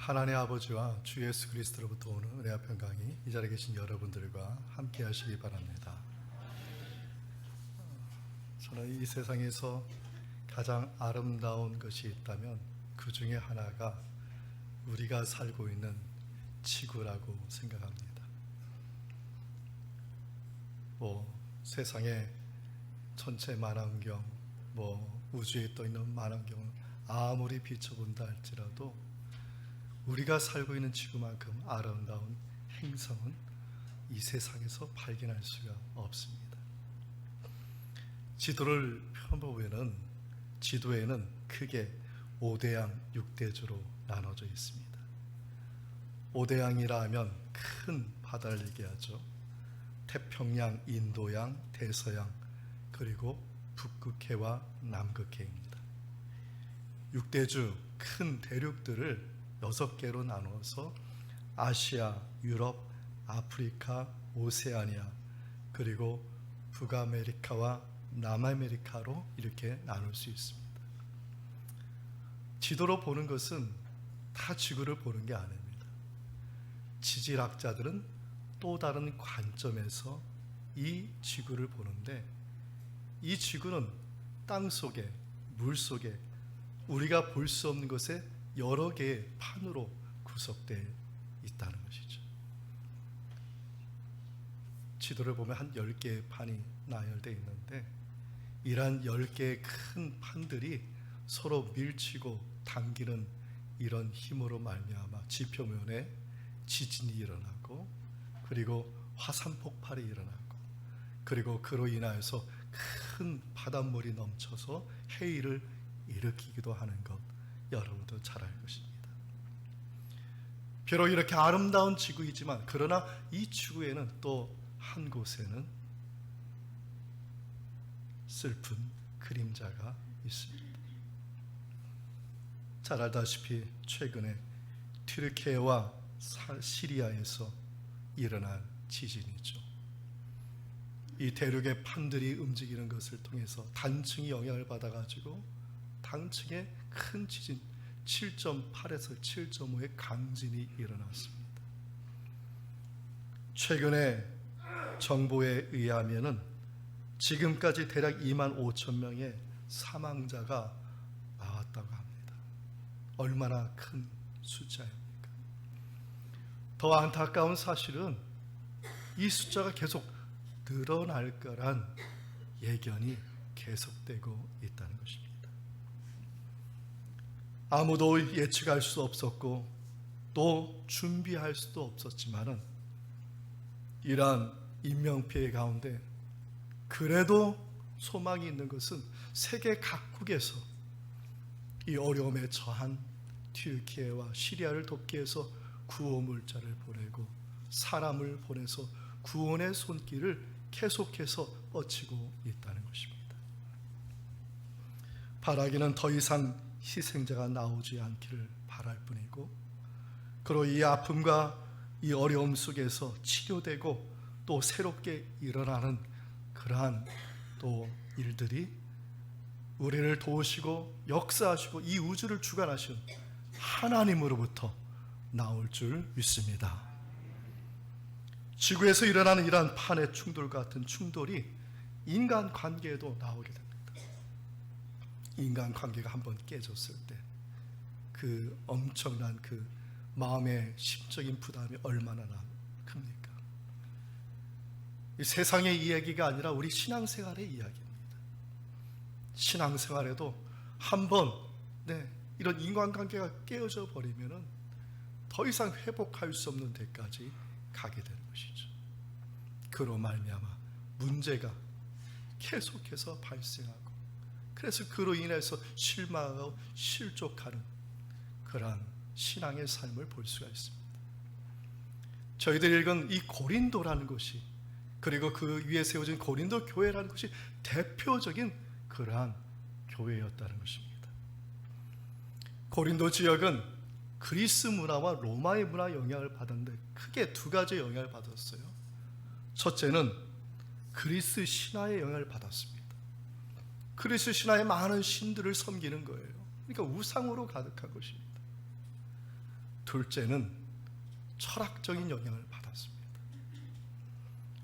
하나님 아버지와 주 예수 그리스도로부터 오는 은혜와 평강이 이 자리에 계신 여러분들과 함께 하시기 바랍니다. 저는 이 세상에서 가장 아름다운 것이 있다면 그 중에 하나가 우리가 살고 있는 지구라고 생각합니다. 세상의 전체 만환경, 우주에 떠있는 만환경을 아무리 비춰본다 할지라도 우리가 살고 있는 지구만큼 아름다운 행성은 이 세상에서 발견할 수가 없습니다. 지도를 펴보면 지도에는 크게 5대양 6대주로 나눠져 있습니다. 5대양이라 하면 큰 바다를 얘기하죠. 태평양, 인도양, 대서양, 그리고 북극해와 남극해입니다. 6대주 큰 대륙들을 6개로 나누어서 아시아, 유럽, 아프리카, 오세아니아, 그리고 북아메리카와 남아메리카로 이렇게 나눌 수 있습니다. 지도로 보는 것은 다 지구를 보는 게 아닙니다. 지질학자들은 또 다른 관점에서 이 지구를 보는데, 이 지구는 땅 속에, 물 속에 우리가 볼 수 없는 것에 여러 개의 판으로 구성되어 있다는 것이죠. 지도를 보면 한 10개의 판이 나열되어 있는데, 이러한 10개의 큰 판들이 서로 밀치고 당기는 이런 힘으로 말미암아 지표면에 지진이 일어나고, 그리고 화산 폭발이 일어나고, 그리고 그로 인하여서 큰 바닷물이 넘쳐서 해일을 일으키기도 하는 것, 여러분도 잘 알 것입니다. 비록 이렇게 아름다운 지구이지만, 그러나 이 지구에는 또 한 곳에는 슬픈 그림자가 있습니다. 잘 알다시피 최근에 튀르키예와 시리아에서 일어난 지진이죠. 이 대륙의 판들이 움직이는 것을 통해서 단층이 영향을 받아가지고 당층에 큰 지진 7.8에서 7.5의 강진이 일어났습니다. 최근에 정보에 의하면은 지금까지 대략 2만 5천 명의 사망자가 나왔다고 합니다. 얼마나 큰 숫자입니까? 더 안타까운 사실은 이 숫자가 계속 늘어날 거란 예견이 계속되고 있다는 것입니다. 아무도 예측할 수 없었고 또 준비할 수도 없었지만은, 이러한 인명피해 가운데 그래도 소망이 있는 것은 세계 각국에서 이 어려움에 처한 튀르키예와 시리아를 돕기 위해서 구호물자를 보내고 사람을 보내서 구원의 손길을 계속해서 뻗치고 있다는 것입니다. 바라기는 더 이상 희생자가 나오지 않기를 바랄 뿐이고, 그리고 이 아픔과 이 어려움 속에서 치료되고 또 새롭게 일어나는 그러한 또 일들이 우리를 도우시고 역사하시고 이 우주를 주관하신 하나님으로부터 나올 줄 믿습니다. 지구에서 일어나는 이러한 판의 충돌 같은 충돌이 인간 관계에도 나오게 됩니다. 인간 관계가 한번 깨졌을 때 그 엄청난 그 마음의 심적인 부담이 얼마나 큽니까? 이 세상의 이야기가 아니라 우리 신앙생활의 이야기입니다. 신앙생활에도 한번 이런 인간관계가 깨어져 버리면은 더 이상 회복할 수 없는 데까지 가게 되는 것이죠. 그로 말미암아 문제가 계속해서 발생하고, 그래서 그로 인해서 실망하고 실족하는 그러한 신앙의 삶을 볼 수가 있습니다. 저희들이 읽은 이 고린도라는 것이, 그리고 그 위에 세워진 고린도 교회라는 것이 대표적인 그러한 교회였다는 것입니다. 고린도 지역은 그리스 문화와 로마의 문화 영향을 받았는데 크게 두 가지 영향을 받았어요. 첫째는 그리스 신화의 영향을 받았습니다. 그리스 신화의 많은 신들을 섬기는 거예요. 그러니까 우상으로 가득한 것입니다. 둘째는 철학적인 영향을 받았습니다.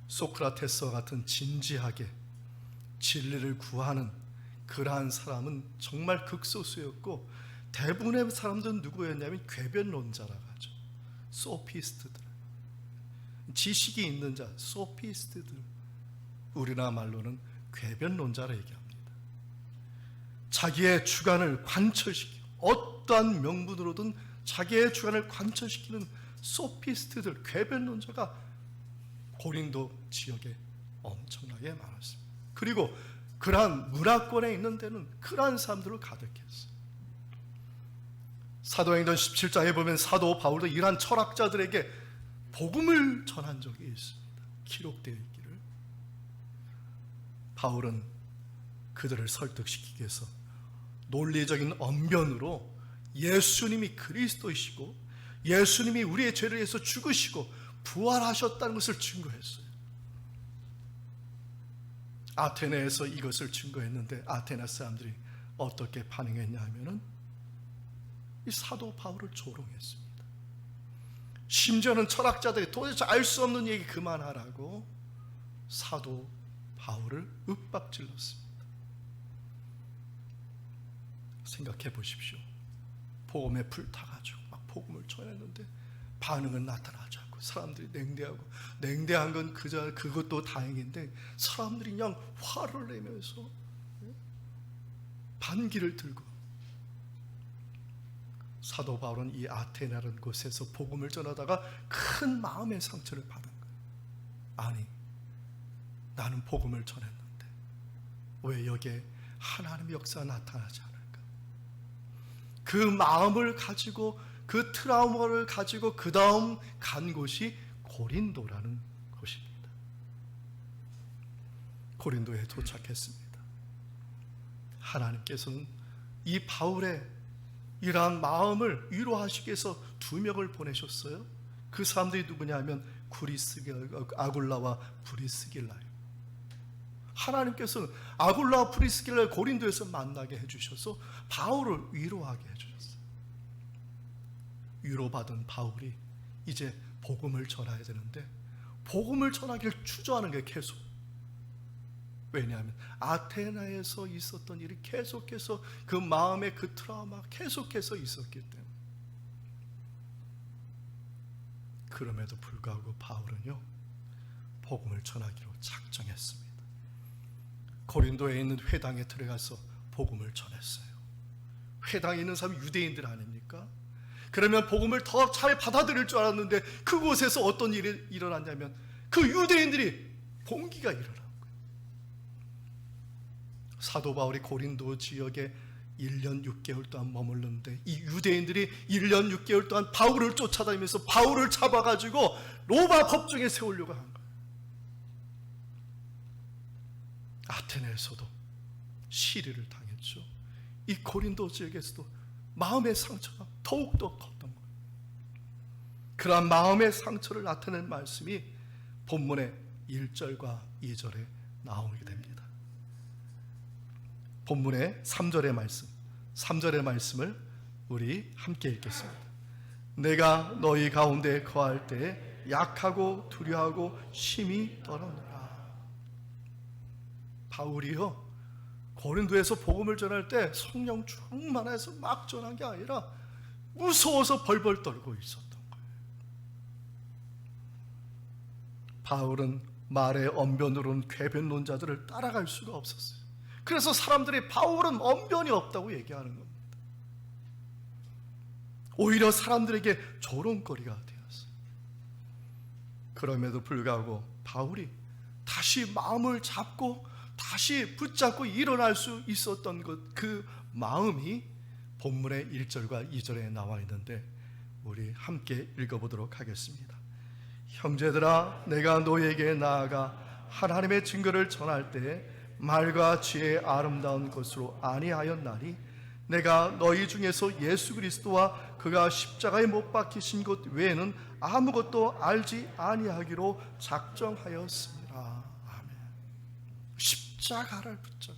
소크라테스와 같은 진지하게 진리를 구하는 그러한 사람은 정말 극소수였고, 대부분의 사람들은 누구였냐면 궤변론자라고 하죠. 소피스트들, 지식이 있는 자, 소피스트들. 우리나라 말로는 궤변론자라 얘기합니다. 자기의 주관을 관철시키고 어떠한 명분으로든 자기의 주관을 관철시키는 소피스트들, 궤변론자가 고린도 지역에 엄청나게 많았습니다. 그리고 그러한 문화권에 있는 데는 그러한 사람들로 가득했어요. 사도행전 17장에 보면 사도 바울도 이러한 철학자들에게 복음을 전한 적이 있습니다. 기록되어 있기를. 바울은 그들을 설득시키기 위해서 논리적인 언변으로 예수님이 그리스도이시고 예수님이 우리의 죄를 위해서 죽으시고 부활하셨다는 것을 증거했어요. 아테네에서 이것을 증거했는데 아테네 사람들이 어떻게 반응했냐 하면은 이 사도 바울을 조롱했습니다. 심지어는 철학자들이 도대체 알 수 없는 얘기 그만하라고 사도 바울을 윽박질렀습니다. 생각해 보십시오. 복음에 불타가지고 막 복음을 전했는데 반응은 나타나지 않고 사람들이 냉대한 건 그것도 다행인데 사람들이 그냥 화를 내면서 반기를 들고, 사도 바울은 이 아테네라는 곳에서 복음을 전하다가 큰 마음의 상처를 받은 거예요. 아니, 나는 복음을 전했는데 왜 여기에 하나님의 역사가 나타나지 않을까? 그 마음을 가지고, 그 트라우마를 가지고 그 다음 간 곳이 고린도라는 곳입니다. 고린도에 도착했습니다. 하나님께서는 이 바울의 이러한 마음을 위로하시기 위해서 2명을 보내셨어요. 그 사람들이 누구냐 하면 아굴라와 브리스길라예요. 하나님께서는 아굴라와 브리스길라를 고린도에서 만나게 해주셔서 바울을 위로하게 해주셨어요. 위로받은 바울이 이제 복음을 전해야 되는데 복음을 전하기를 주저하는 게 계속. 왜냐하면 아테나에서 있었던 일이 계속해서 그 마음의 그 트라우마가 계속해서 있었기 때문에. 그럼에도 불구하고 바울은요, 복음을 전하기로 작정했습니다. 고린도에 있는 회당에 들어가서 복음을 전했어요. 회당에 있는 사람이 유대인들 아닙니까? 그러면 복음을 더 잘 받아들일 줄 알았는데 그곳에서 어떤 일이 일어났냐면 그 유대인들이 봉기가 일어난 거예요. 사도 바울이 고린도 지역에 1년 6개월 동안 머물렀는데 이 유대인들이 1년 6개월 동안 바울을 쫓아다니면서 바울을 잡아가지고 로마 법정에 세우려고 한 거예요. 아테네에서도 시리를 당했죠. 이 고린도 지역에서도 마음의 상처가 더욱더 컸던 거예요. 그러한 마음의 상처를 나타낸 말씀이 본문의 1절과 2절에 나오게 됩니다. 본문의 3절의 말씀, 3절의 말씀을 우리 함께 읽겠습니다. 내가 너희 가운데 거할 때 약하고 두려워하고 심히 떨었노라. 바울이요, 고린도에서 복음을 전할 때 성령 충만해서 막 전한 게 아니라 무서워서 벌벌 떨고 있었던 거예요. 바울은 말의 언변으로는 궤변론자들을 따라갈 수가 없었어요. 그래서 사람들이 바울은 언변이 없다고 얘기하는 겁니다. 오히려 사람들에게 조롱거리가 되었어요. 그럼에도 불구하고 바울이 다시 마음을 잡고 다시 붙잡고 일어날 수 있었던 것, 그 마음이 본문의 1절과 2절에 나와 있는데 우리 함께 읽어보도록 하겠습니다. 형제들아, 내가 너희에게 나아가 하나님의 증거를 전할 때 말과 지혜의 아름다운 것으로 아니하였나니 내가 너희 중에서 예수 그리스도와 그가 십자가에 못 박히신 것 외에는 아무것도 알지 아니하기로 작정하였습니다. 아멘. 십자가를 붙잡아.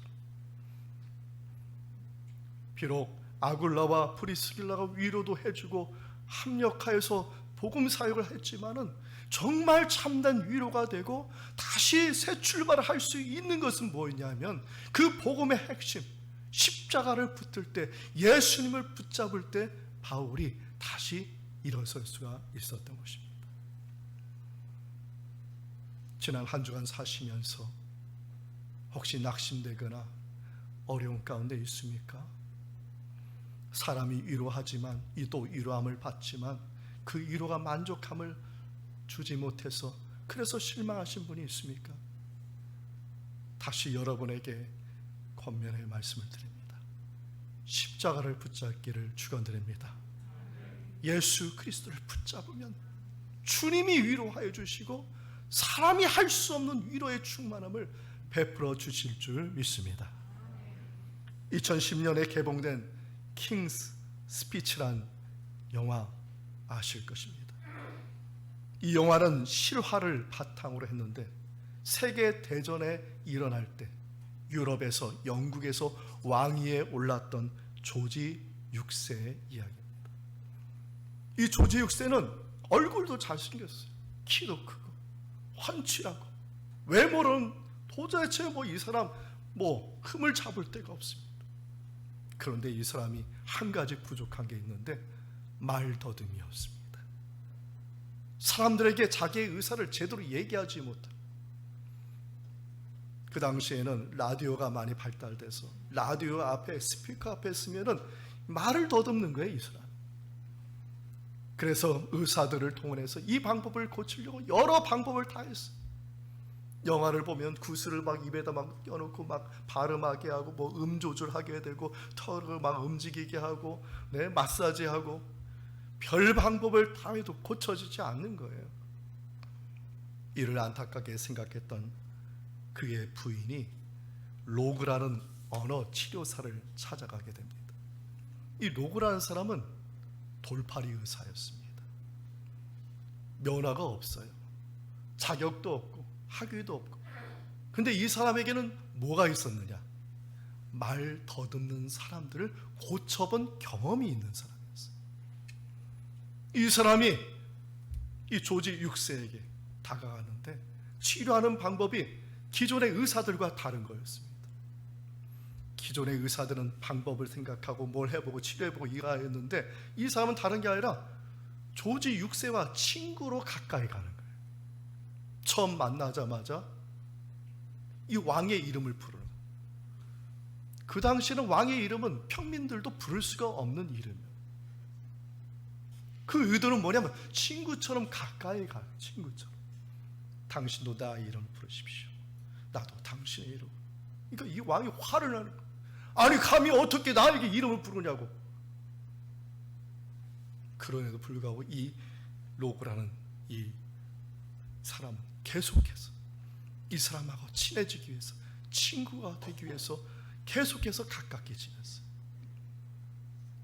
비록 아굴라와 프리스길라가 위로도 해주고 합력하여서 복음 사역을 했지만은 정말 참된 위로가 되고 다시 새 출발을 할 수 있는 것은 뭐였냐면 그 복음의 핵심, 십자가를 붙들 때, 예수님을 붙잡을 때 바울이 다시 일어설 수가 있었던 것입니다. 지난 한 주간 사시면서 혹시 낙심되거나 어려운 가운데 있습니까? 사람이 위로하지만 또 위로함을 받지만 그 위로가 만족함을 주지 못해서 그래서 실망하신 분이 있습니까? 다시 여러분에게 권면의 말씀을 드립니다. 십자가를 붙잡기를 축원드립니다. 예수 그리스도를 붙잡으면 주님이 위로하여 주시고 사람이 할 수 없는 위로의 충만함을 베풀어 주실 줄 믿습니다. 2010년에 개봉된 킹스 스피치란 영화 아실 것입니다. 이 영화는 실화를 바탕으로 했는데 세계 대전에 일어날 때 유럽에서 영국에서 왕위에 올랐던 조지 6세의 이야기입니다. 이 조지 6세는 얼굴도 잘생겼어요. 키도 크고 환칠하고 외모는 도대체 이 사람 흠을 잡을 데가 없습니다. 그런데 이 사람이 한 가지 부족한 게 있는데 말더듬이었습니다. 사람들에게 자기의 의사를 제대로 얘기하지 못하고, 그 당시에는 라디오가 많이 발달돼서 라디오 앞에 스피커 앞에 있으면은 말을 더듬는 거예요, 이 사람. 그래서 의사들을 통해서 이 방법을 고치려고 여러 방법을 다 했어요. 영화를 보면 구슬을 입에다 껴놓고 발음하게 하고 조절하게 되고 턱을 움직이게 하고 마사지하고 별 방법을 다 해도 고쳐지지 않는 거예요. 이를 안타깝게 생각했던 그의 부인이 로그라는 언어 치료사를 찾아가게 됩니다. 이 로그라는 사람은 돌팔이 의사였습니다. 면허가 없어요. 자격도 없고 학위도 없고. 근데 이 사람에게는 뭐가 있었느냐? 말 더듬는 사람들을 고쳐본 경험이 있는 사람이었어요. 이 사람이 이 조지 6세에게 다가가는데 치료하는 방법이 기존의 의사들과 다른 거였습니다. 기존의 의사들은 방법을 생각하고 뭘 해보고 치료해보고 이해했는데 이 사람은 다른 게 아니라 조지 6세와 친구로 가까이 가는 거예요. 처음 만나자마자 이 왕의 이름을 부르는 거예요. 그 당시에는 왕의 이름은 평민들도 부를 수가 없는 이름이에요. 그 의도는 뭐냐면 친구처럼 가까이 가요. 친구처럼. 당신도 나의 이름을 부르십시오. 나도 당신의 이름. 그러니까 이 왕이 화를 나는 거예요. 아니 감히 어떻게 나에게 이름을 부르냐고. 그런에도 불구하고 이 로그라는 이 사람은 계속해서 이 사람하고 친해지기 위해서, 친구가 되기 위해서 계속해서 가깝게 지냈어요.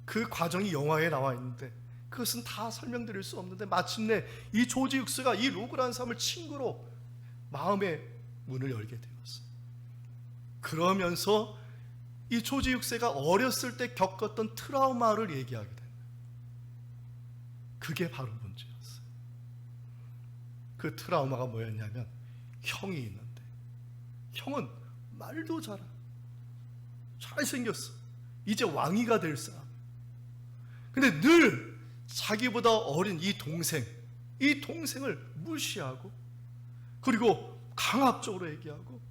그 과정이 영화에 나와 있는데 그것은 다 설명드릴 수 없는데 마침내 이 조지 6세가 이 로그라는 사람을 친구로 마음의 문을 열게 되었어요. 그러면서 이 조지 6세가 어렸을 때 겪었던 트라우마를 얘기하게 됩니다. 그게 바로 문제였어요. 그 트라우마가 뭐였냐면 형이 있는데 형은 말도 잘하고 잘생겼어. 이제 왕이가 될 사람. 근데 늘 자기보다 어린 이 동생을 무시하고 그리고 강압적으로 얘기하고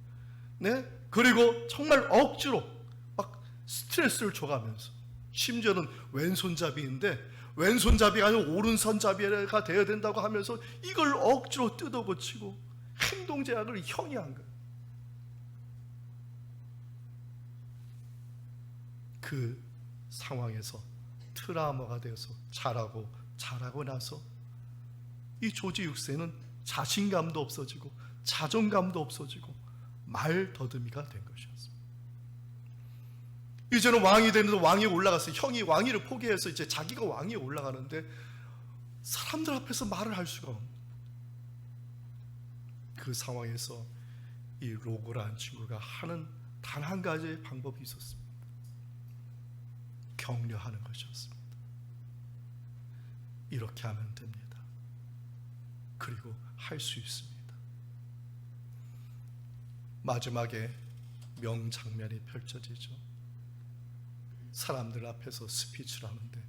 그리고 정말 억지로 스트레스를 줘가면서 심지어는 왼손잡이인데 왼손잡이가 아니라 오른손잡이가 되어야 된다고 하면서 이걸 억지로 뜯어고치고 행동 제약을 형이 한 거예요. 그 상황에서 트라우마가 되어서 자라고 나서 이 조지 6세는 자신감도 없어지고 자존감도 없어지고 말 더듬이가 된 것이었습니다. 이제는 왕이 되는데 왕위에 올라갔어요. 형이 왕위를 포기해서 이제 자기가 왕위에 올라가는데 사람들 앞에서 말을 할 수가 없는 그 상황에서 이 로그라는 친구가 하는 단 한 가지의 방법이 있었습니다. 격려하는 것이었습니다. 이렇게 하면 됩니다. 그리고 할 수 있습니다. 마지막에 명장면이 펼쳐지죠. 사람들 앞에서 스피치를 하는데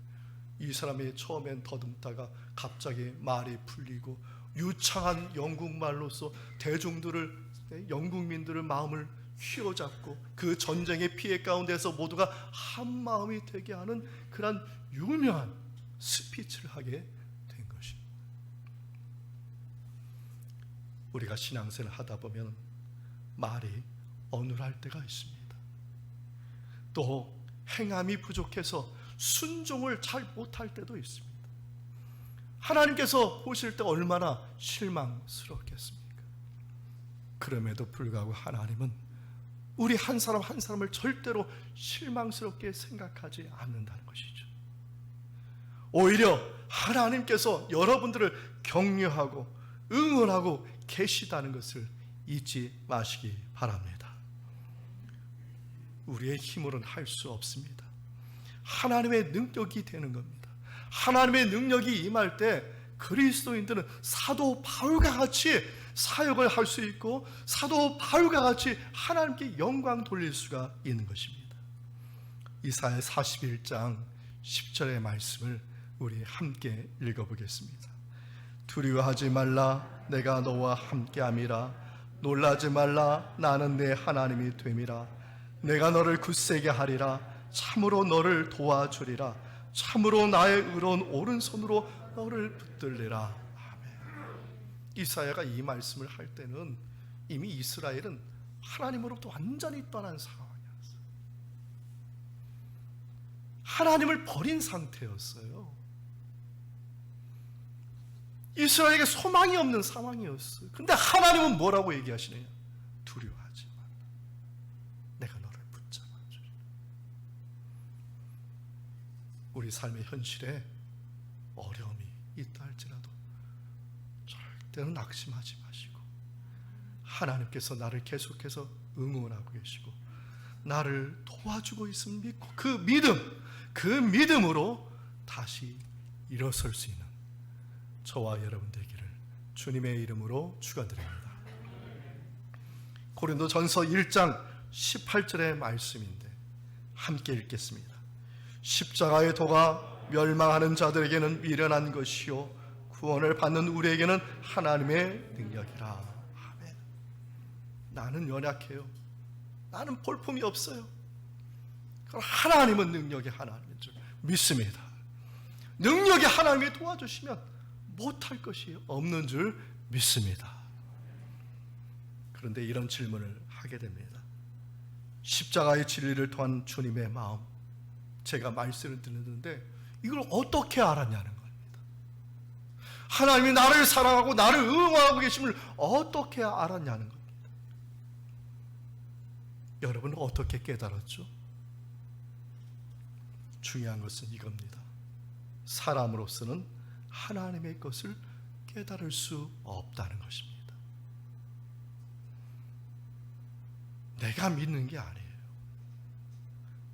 이 사람이 처음엔 더듬다가 갑자기 말이 풀리고 유창한 영국말로서 대중들을, 영국민들의 마음을 휘어잡고 그 전쟁의 피해 가운데서 모두가 한 마음이 되게 하는 그런 유명한 스피치를 하게 된 것입니다. 우리가 신앙생활을 하다 보면 말이 어눌할 때가 있습니다. 또 행함이 부족해서 순종을 잘 못할 때도 있습니다. 하나님께서 보실 때 얼마나 실망스럽겠습니까? 그럼에도 불구하고 하나님은 우리 한 사람 한 사람을 절대로 실망스럽게 생각하지 않는다는 것이죠. 오히려 하나님께서 여러분들을 격려하고 응원하고 계시다는 것을 잊지 마시기 바랍니다. 우리의 힘으로는 할 수 없습니다. 하나님의 능력이 되는 겁니다. 하나님의 능력이 임할 때 그리스도인들은 사도 바울과 같이 사역을 할 수 있고 사도 바울과 같이 하나님께 영광 돌릴 수가 있는 것입니다. 이사야 41장 10절의 말씀을 우리 함께 읽어보겠습니다. 두려워하지 말라, 내가 너와 함께함이라. 놀라지 말라, 나는 내 하나님이 됨이라. 내가 너를 굳세게 하리라. 참으로 너를 도와주리라. 참으로 나의 의로운 오른손으로 너를 붙들리라. 아멘. 이사야가 이 말씀을 할 때는 이미 이스라엘은 하나님으로부터 완전히 떠난 상황이었어요. 하나님을 버린 상태였어요. 이스라엘에게 소망이 없는 상황이었어요. 근데 하나님은 뭐라고 얘기하시느냐? 두려워하지 말라, 내가 너를 붙잡아 주리라. 우리 삶의 현실에 어려움이 있다 할지라도 절대로 낙심하지 마시고 하나님께서 나를 계속해서 응원하고 계시고 나를 도와주고 있음을 믿고 그 믿음으로 다시 일어설 수 있는 저와 여러분 되기를 주님의 이름으로 축원드립니다. 고린도전서 1장 18절의 말씀인데 함께 읽겠습니다. 십자가의 도가 멸망하는 자들에게는 미련한 것이요 구원을 받는 우리에게는 하나님의 능력이라. 아멘. 나는 연약해요. 나는 볼품이 없어요. 그럼 하나님은 능력의 하나님인 줄 믿습니다. 능력의 하나님이 도와주시면 못할 것이 없는 줄 믿습니다. 그런데 이런 질문을 하게 됩니다. 십자가의 진리를 통한 주님의 마음, 제가 말씀을 듣는데 이걸 어떻게 알았냐는 겁니다. 하나님이 나를 사랑하고 나를 응원하고 계심을 어떻게 알았냐는 겁니다. 여러분은 어떻게 깨달았죠? 중요한 것은 이겁니다. 사람으로서는 하나님의 것을 깨달을 수 없다는 것입니다. 내가 믿는 게 아니에요.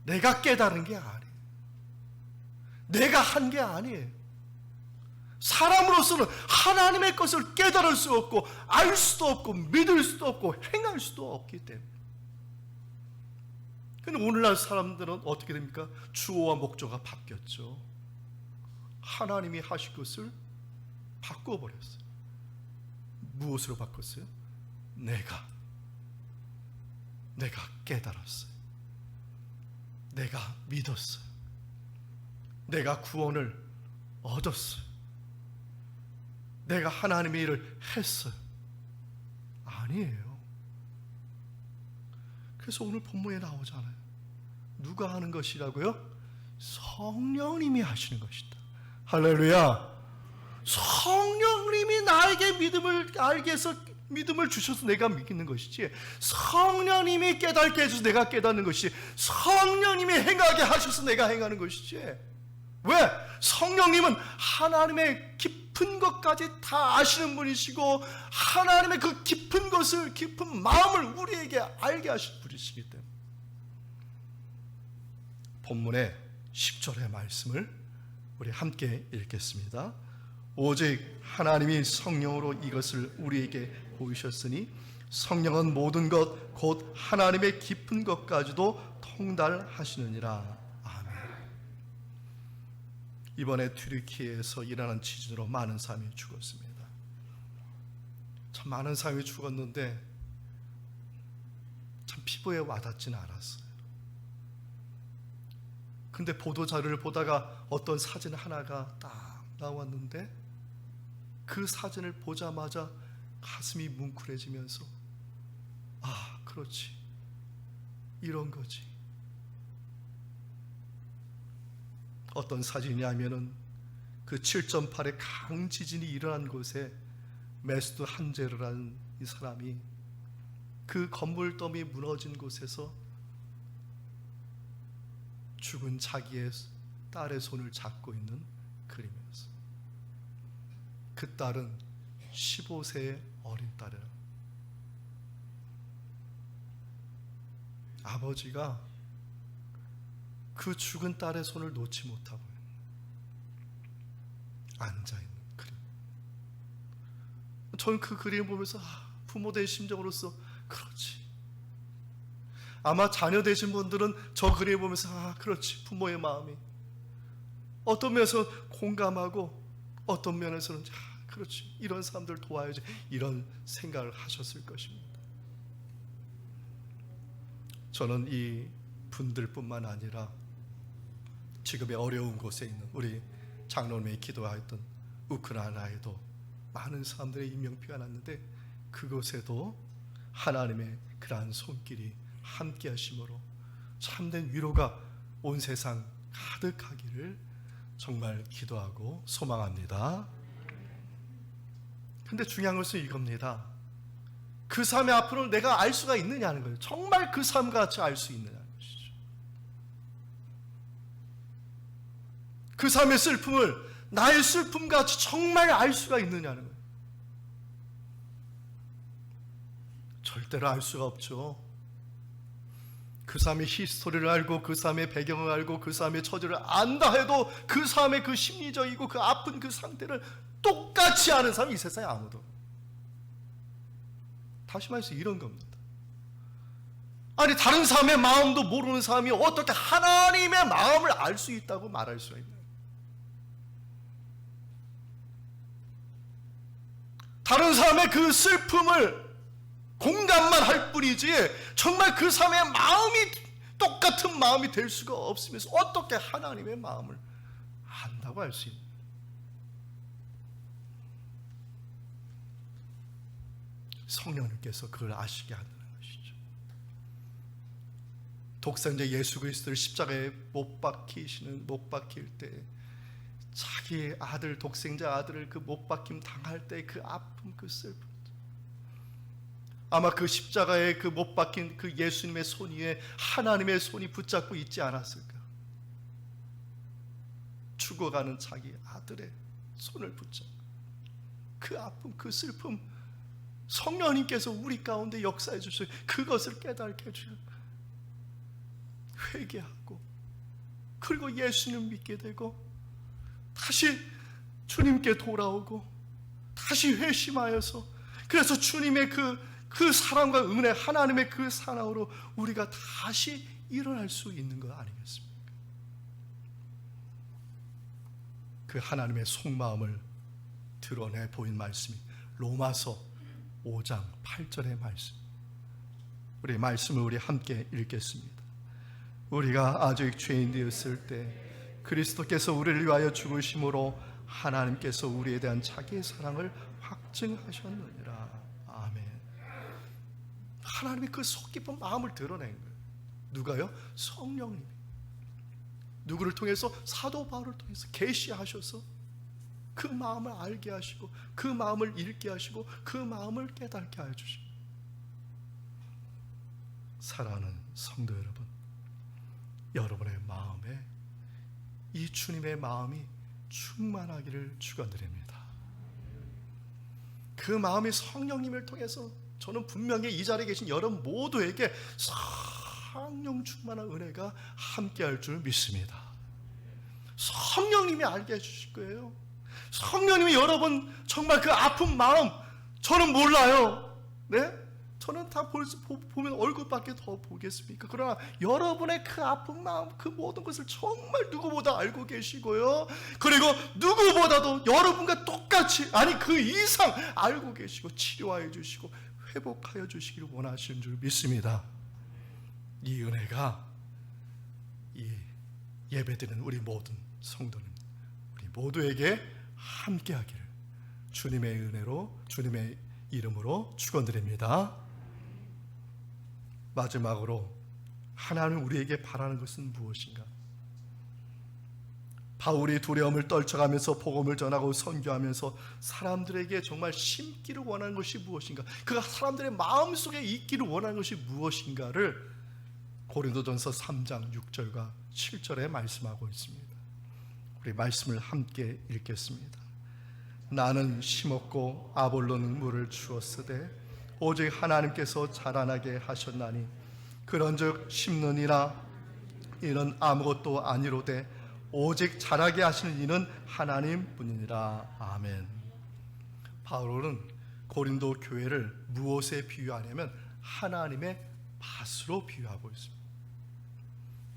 내가 깨달은 게 아니에요. 내가 한 게 아니에요. 사람으로서는 하나님의 것을 깨달을 수 없고 알 수도 없고 믿을 수도 없고 행할 수도 없기 때문에. 근데 오늘날 사람들은 어떻게 됩니까? 주어와 목적어가 바뀌었죠. 하나님이 하실 것을 바꿔버렸어요. 무엇으로 바꿨어요? 내가 깨달았어요. 내가 믿었어요. 내가 구원을 얻었어요. 내가 하나님의 일을 했어요. 아니에요. 그래서 오늘 본문에 나오잖아요. 누가 하는 것이라고요? 성령님이 하시는 것이다. 할렐루야. 성령님이 나에게 믿음을 알게 해서 믿음을 주셔서 내가 믿는 것이지, 성령님이 깨닫게 해줘서 내가 깨닫는 것이지, 성령님이 행하게 하셔서 내가 행하는 것이지. 왜? 성령님은 하나님의 깊은 것까지 다 아시는 분이시고 하나님의 그 깊은 것을, 깊은 마음을 우리에게 알게 하신 분이시기 때문에 본문의 10절의 말씀을 우리 함께 읽겠습니다. 오직 하나님이 성령으로 이것을 우리에게 보이셨으니 성령은 모든 것 곧 하나님의 깊은 것까지도 통달하시느니라. 아멘. 이번에 튀르키예에서 일어난 지진으로 많은 사람이 죽었습니다. 참 많은 사람이 죽었는데 참 피부에 와닿지는 않았어요. 근데 보도자료를 보다가 어떤 사진 하나가 딱 나왔는데 그 사진을 보자마자 가슴이 뭉클해지면서 아, 그렇지, 이런 거지. 어떤 사진이냐면은 그 7.8의 강지진이 일어난 곳에 메스드 한제르라는 이 사람이 그 건물더미 무너진 곳에서 죽은 자기의 딸의 손을 잡고 있는 그림이었어요. 그 딸은 15세의 어린 딸이라. 아버지가 그 죽은 딸의 손을 놓지 못하고 앉아있는 그림. 저는 그 그림을 보면서 부모 된 심정으로서 그렇지. 아마 자녀 되신 분들은 저 그림을 보면서 그렇지, 부모의 마음이 어떤 면에서 공감하고 어떤 면에서는 그렇지, 이런 사람들 도와야지, 이런 생각을 하셨을 것입니다. 저는 이 분들뿐만 아니라 지금의 어려운 곳에 있는 우리 장로님이 기도하였던 우크라이나에도 많은 사람들의 인명피해가 났는데 그곳에도 하나님의 그러한 손길이 함께 하심으로 참된 위로가 온 세상 가득하기를 정말 기도하고 소망합니다. 근데 중요한 것은 이겁니다. 그 삶의 앞으로 내가 알 수가 있느냐는 거예요. 정말 그 삶같이 알 수 있느냐는 것이죠. 그 삶의 슬픔을 나의 슬픔같이 정말 알 수가 있느냐는 거예요. 절대로 알 수가 없죠. 그 삶의 히스토리를 알고 그 삶의 배경을 알고 그 삶의 처지를 안다 해도 그 삶의 그 심리적이고 그 아픈 그 상태를 똑같이 아는 사람이 이 세상에 아무도. 다시 말해서 이런 겁니다. 아니, 다른 사람의 마음도 모르는 사람이 어떻게 하나님의 마음을 알 수 있다고 말할 수가 있나요? 다른 사람의 그 슬픔을 공감만 할 뿐이지 정말 그 사람의 마음이 똑같은 마음이 될 수가 없으면서 어떻게 하나님의 마음을 안다고 할 수 있나요? 성령님께서 그걸 아시게 한다는 것이죠. 독생자 예수 그리스도를 십자가에 못 박힐 때 자기 아들, 독생자 아들을 그 못 박힘 당할 때 그 아픔, 그 슬픔, 아마 그 십자가에 그 못 박힌 그 예수님의 손 위에 하나님의 손이 붙잡고 있지 않았을까? 죽어가는 자기 아들의 손을 붙잡고 그 아픔, 그 슬픔, 성령님께서 우리 가운데 역사해 주셔서 그것을 깨닫게 해주셔서 회개하고 그리고 예수님 믿게 되고 다시 주님께 돌아오고 다시 회심하여서 그래서 주님의 그 사랑과 은혜, 하나님의 그 사랑으로 우리가 다시 일어날 수 있는 것 아니겠습니까? 그 하나님의 속마음을 드러내 보인 말씀이 로마서 5장 8절의 말씀. 우리 말씀을 우리 함께 읽겠습니다. 우리가 아직 죄인 되었을 때 그리스도께서 우리를 위하여 죽으심으로 하나님께서 우리에 대한 자기의 사랑을 확증하셨느니라. 아멘. 하나님의 그 속 깊은 마음을 드러낸 거예요. 누가요? 성령님이. 누구를 통해서? 사도 바울을 통해서 계시하셔서 그 마음을 알게 하시고 그 마음을 읽게 하시고 그 마음을 깨닫게 하여 주십니다. 사랑하는 성도 여러분, 여러분의 마음에 이 주님의 마음이 충만하기를 축원드립니다. 그 마음이 성령님을 통해서 저는 분명히 이 자리에 계신 여러분 모두에게 성령 충만한 은혜가 함께할 줄 믿습니다. 성령님이 알게 해주실 거예요. 성령님이 여러분 정말 그 아픈 마음, 저는 몰라요. 네? 저는 다 보면 얼굴밖에 더 보겠습니까? 그러나 여러분의 그 아픈 마음, 그 모든 것을 정말 누구보다 알고 계시고요. 그리고 누구보다도 여러분과 똑같이, 아니 그 이상 알고 계시고 치료하여 주시고 회복하여 주시기를 원하시는 줄 믿습니다. 이 은혜가 이 예배드리는 우리 모든 성도님, 우리 모두에게 함께하기를 주님의 은혜로, 주님의 이름으로 축원드립니다. 마지막으로 하나님 우리에게 바라는 것은 무엇인가? 바울이 두려움을 떨쳐가면서 복음을 전하고 선교하면서 사람들에게 정말 심기를 원하는 것이 무엇인가? 그 사람들의 마음속에 있기를 원하는 것이 무엇인가를 고린도전서 3장 6절과 7절에 말씀하고 있습니다. 우리 말씀을 함께 읽겠습니다. 나는 심었고 아볼로는 물을 주었으되 오직 하나님께서 자라나게 하셨나니 그런즉 심느니라 이는 아무것도 아니로되 오직 자라게 하시는 이는 하나님뿐이니라. 아멘. 바울은 고린도 교회를 무엇에 비유하냐면 하나님의 밭으로 비유하고 있습니다.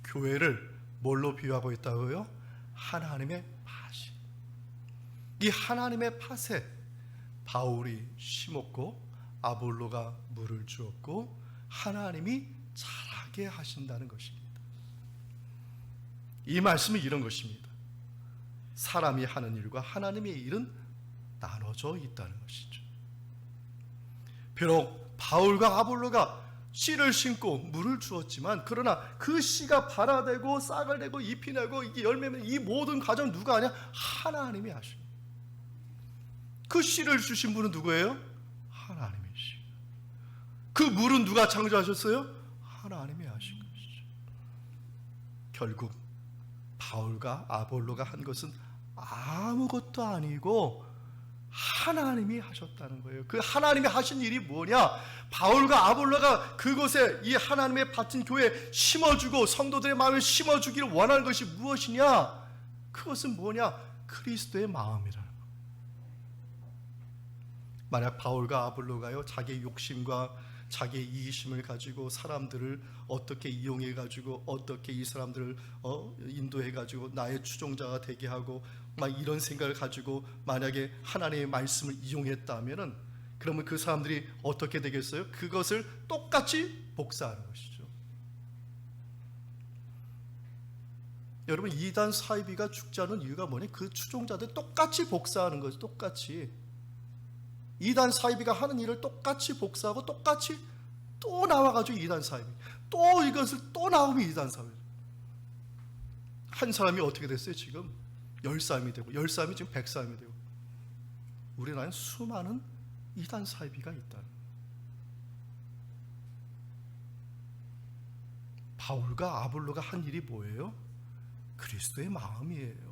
교회를 뭘로 비유하고 있다고요? 하나님의 밭이. 이 하나님의 밭에 바울이 심었고 아볼로가 물을 주었고 하나님이 자라게 하신다는 것입니다. 이 말씀이 이런 것입니다. 사람이 하는 일과 하나님의 일은 나눠져 있다는 것이죠. 비록 바울과 아볼로가 씨를 심고 물을 주었지만 그러나 그 씨가 발아되고 싹을 내고 잎이 나고 이게 열매면 이 모든 과정 누가 하냐? 하나님이 하십니다. 그 씨를 주신 분은 누구예요? 하나님이시죠. 그 물은 누가 창조하셨어요? 하나님이 하신 것이죠. 결국 바울과 아볼로가 한 것은 아무것도 아니고 하나님이 하셨다는 거예요. 그 하나님이 하신 일이 뭐냐? 바울과 아볼로가 그곳에 이 하나님의 밭인 교회에 심어주고 성도들의 마음에 심어주기를 원하는 것이 무엇이냐? 그것은 뭐냐? 그리스도의 마음이라는 거예요. 만약 바울과 아볼로가요 자기의 욕심과 자기의 이기심을 가지고 사람들을 어떻게 이용해 가지고 어떻게 이 사람들을 인도해 가지고 나의 추종자가 되게 하고 막 이런 생각을 가지고 만약에 하나님의 말씀을 이용했다면은 그러면 그 사람들이 어떻게 되겠어요? 그것을 똑같이 복사하는 것이죠. 여러분 이단 사이비가 죽지 않은 이유가 뭐냐? 그 추종자들 똑같이 복사하는 거죠. 똑같이. 이단 사이비가 하는 일을 똑같이 복사하고 똑같이 또 나와가지고 이단 사이비 또 이것을 또 나오면 이단 사이비. 한 사람이 어떻게 됐어요? 지금 10사람이 되고 10사람이 지금 100사람이 되고 우리나라에 수많은 이단 사이비가 있다. 바울과 아볼로가 한 일이 뭐예요? 그리스도의 마음이에요.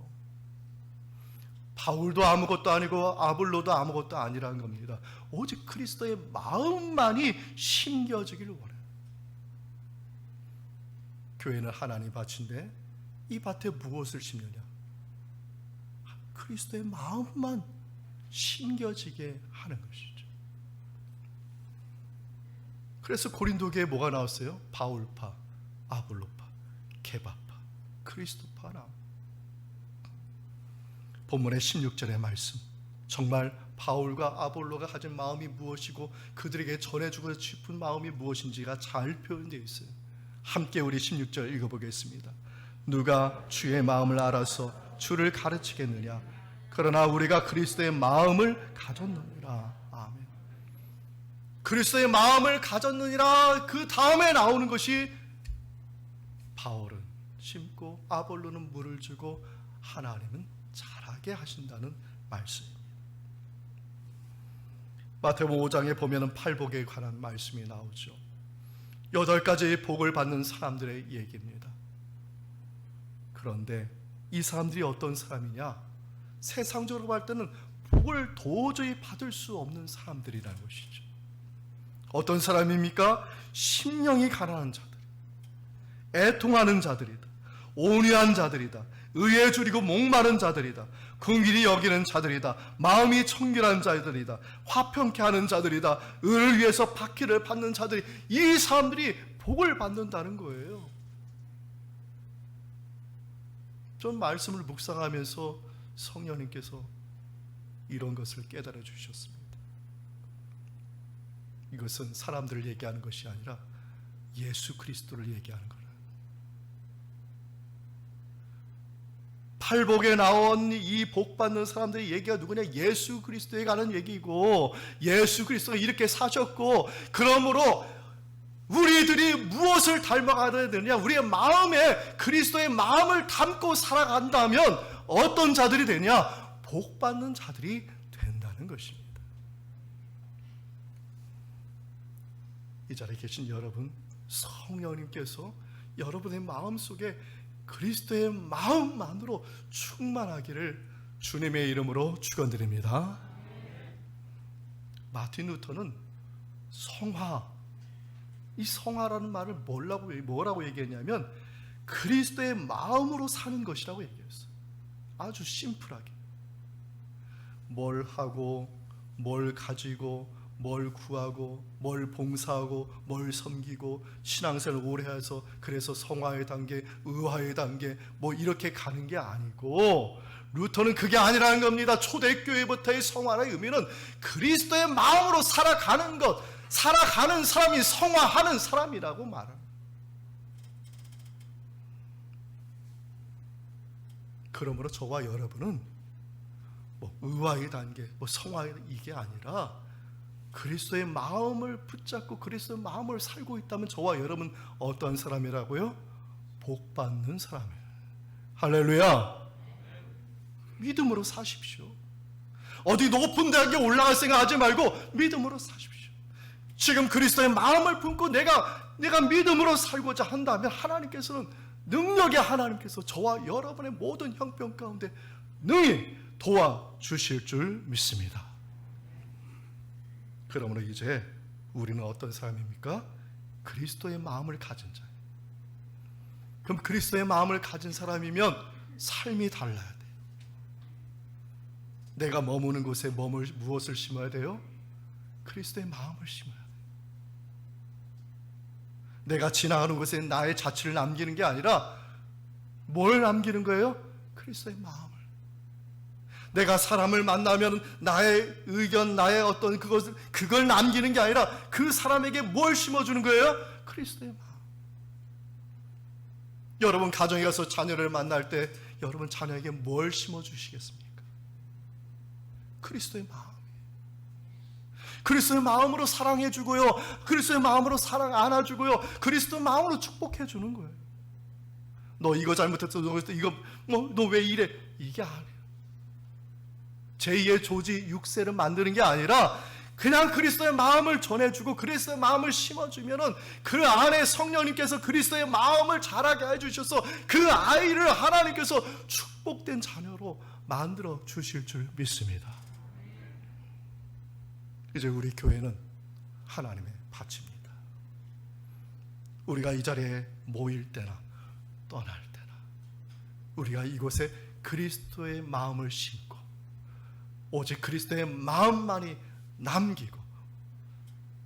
바울도 아무것도 아니고 아볼로도 아무것도 아니라는 겁니다. 오직 그리스도의 마음만이 심겨지기를 원해요. 교회는 하나님 밭인데 이 밭에 무엇을 심느냐? 그리스도의 마음만 심겨지게 하는 것이죠. 그래서 고린도 교회에 뭐가 나왔어요? 바울파, 아볼로파, 게바파, 그리스도파 나옵니다. 본문의 16절의 말씀, 정말 바울과 아볼로가 가진 마음이 무엇이고 그들에게 전해주고 싶은 마음이 무엇인지가 잘 표현되어 있어요. 함께 우리 16절 읽어보겠습니다. 누가 주의 마음을 알아서 주를 가르치겠느냐? 그러나 우리가 그리스도의 마음을 가졌느니라. 아멘. 그리스도의 마음을 가졌느니라. 그 다음에 나오는 것이 바울은 심고 아볼로는 물을 주고 하나님은 자라게 하신다는 말씀입니다. 마태복음 5장에 보면은 팔복에 관한 말씀이 나오죠. 8가지의 복을 받는 사람들의 얘기입니다. 그런데 이 사람들이 어떤 사람이냐? 세상적으로 볼 때는 복을 도저히 받을 수 없는 사람들이라는 것이죠. 어떤 사람입니까? 심령이 가난한 자들, 애통하는 자들이다, 온유한 자들이다, 의에 줄이고 목마른 자들이다. 긍휼히 여기는 자들이다. 마음이 청결한 자들이다. 화평케 하는 자들이다. 의를 위해서 박해를 받는 자들이, 이 사람들이 복을 받는다는 거예요. 전 말씀을 묵상하면서 성령님께서 이런 것을 깨달아 주셨습니다. 이것은 사람들을 얘기하는 것이 아니라 예수 그리스도를 얘기하는 거라. 팔복에 나온 이 복받는 사람들의 얘기가 누구냐? 예수 그리스도에 관한 얘기고, 예수 그리스도가 이렇게 사셨고, 그러므로 우리들이 무엇을 닮아가야 되느냐? 우리의 마음에 그리스도의 마음을 담고 살아간다면 어떤 자들이 되냐? 복받는 자들이 된다는 것입니다. 이 자리에 계신 여러분, 성령님께서 여러분의 마음속에 그리스도의 마음만으로 충만하기를 주님의 이름으로 축원드립니다. 마틴 루터는 성화, 이 성화라는 말을 뭐라고 얘기했냐면 그리스도의 마음으로 사는 것이라고 얘기했어요. 아주 심플하게. 뭘 하고, 뭘 가지고, 뭘 구하고, 뭘 봉사하고, 뭘 섬기고, 신앙생활을 오래 해서 그래서 성화의 단계, 의화의 단계 뭐 이렇게 가는 게 아니고, 루터는 그게 아니라는 겁니다. 초대교회부터의 성화의 의미는 그리스도의 마음으로 살아가는 것, 살아가는 사람이 성화하는 사람이라고 말합니다. 그러므로 저와 여러분은 뭐 의화의 단계, 뭐 성화의 이게 아니라 그리스도의 마음을 붙잡고 그리스도의 마음을 살고 있다면 저와 여러분 어떤 사람이라고요? 복받는 사람이에요. 할렐루야. 믿음으로 사십시오. 어디 높은 대학에 올라갈 생각하지 말고 믿음으로 사십시오. 지금 그리스도의 마음을 품고 내가 믿음으로 살고자 한다면 하나님께서는, 능력의 하나님께서 저와 여러분의 모든 형편 가운데 능히 도와주실 줄 믿습니다. 그러므로 이제 우리는 어떤 사람입니까? 그리스도의 마음을 가진 자예요. 그럼 그리스도의 마음을 가진 사람이면 삶이 달라야 돼요. 내가 머무는 곳에 무엇을 심어야 돼요? 그리스도의 마음을 심어야 돼요. 내가 지나가는 곳에 나의 자취를 남기는 게 아니라 뭘 남기는 거예요? 그리스도의 마음을. 내가 사람을 만나면 나의 의견, 나의 어떤 그걸 남기는 게 아니라 그 사람에게 뭘 심어주는 거예요? 그리스도의 마음. 여러분 가정에 가서 자녀를 만날 때 여러분 자녀에게 뭘 심어주시겠습니까? 그리스도의 마음. 그리스도의 마음으로 사랑해주고요, 그리스도의 마음으로 사랑 안아주고요, 그리스도의 마음으로 축복해주는 거예요. 너 이거 잘못했어, 너 왜 이래, 이게 아니에요. 제2의 조지 6세를 만드는 게 아니라 그냥 그리스도의 마음을 전해주고 그리스도의 마음을 심어주면은 그 안에 성령님께서 그리스도의 마음을 자라게 해주셔서 그 아이를 하나님께서 축복된 자녀로 만들어 주실 줄 믿습니다. 이제 우리 교회는 하나님의 밭입니다. 우리가 이 자리에 모일 때나 떠날 때나 우리가 이곳에 그리스도의 마음을 심고 오직 그리스도의 마음만이 남기고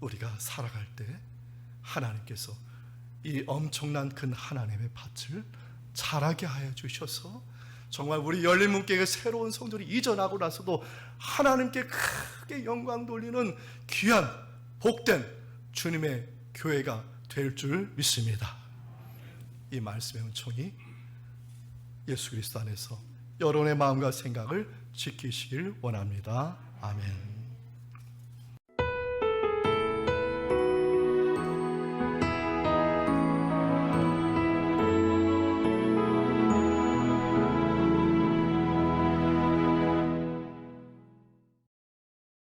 우리가 살아갈 때 하나님께서 이 엄청난 큰 하나님의 밭을 자라게 하여 주셔서 정말 우리 열린문교회의 새로운 성도들이 이전하고 나서도 하나님께 크게 영광 돌리는 귀한 복된 주님의 교회가 될 줄 믿습니다. 이 말씀의 은총이 예수 그리스도 안에서 여러분의 마음과 생각을 지키시길 원합니다. 아멘.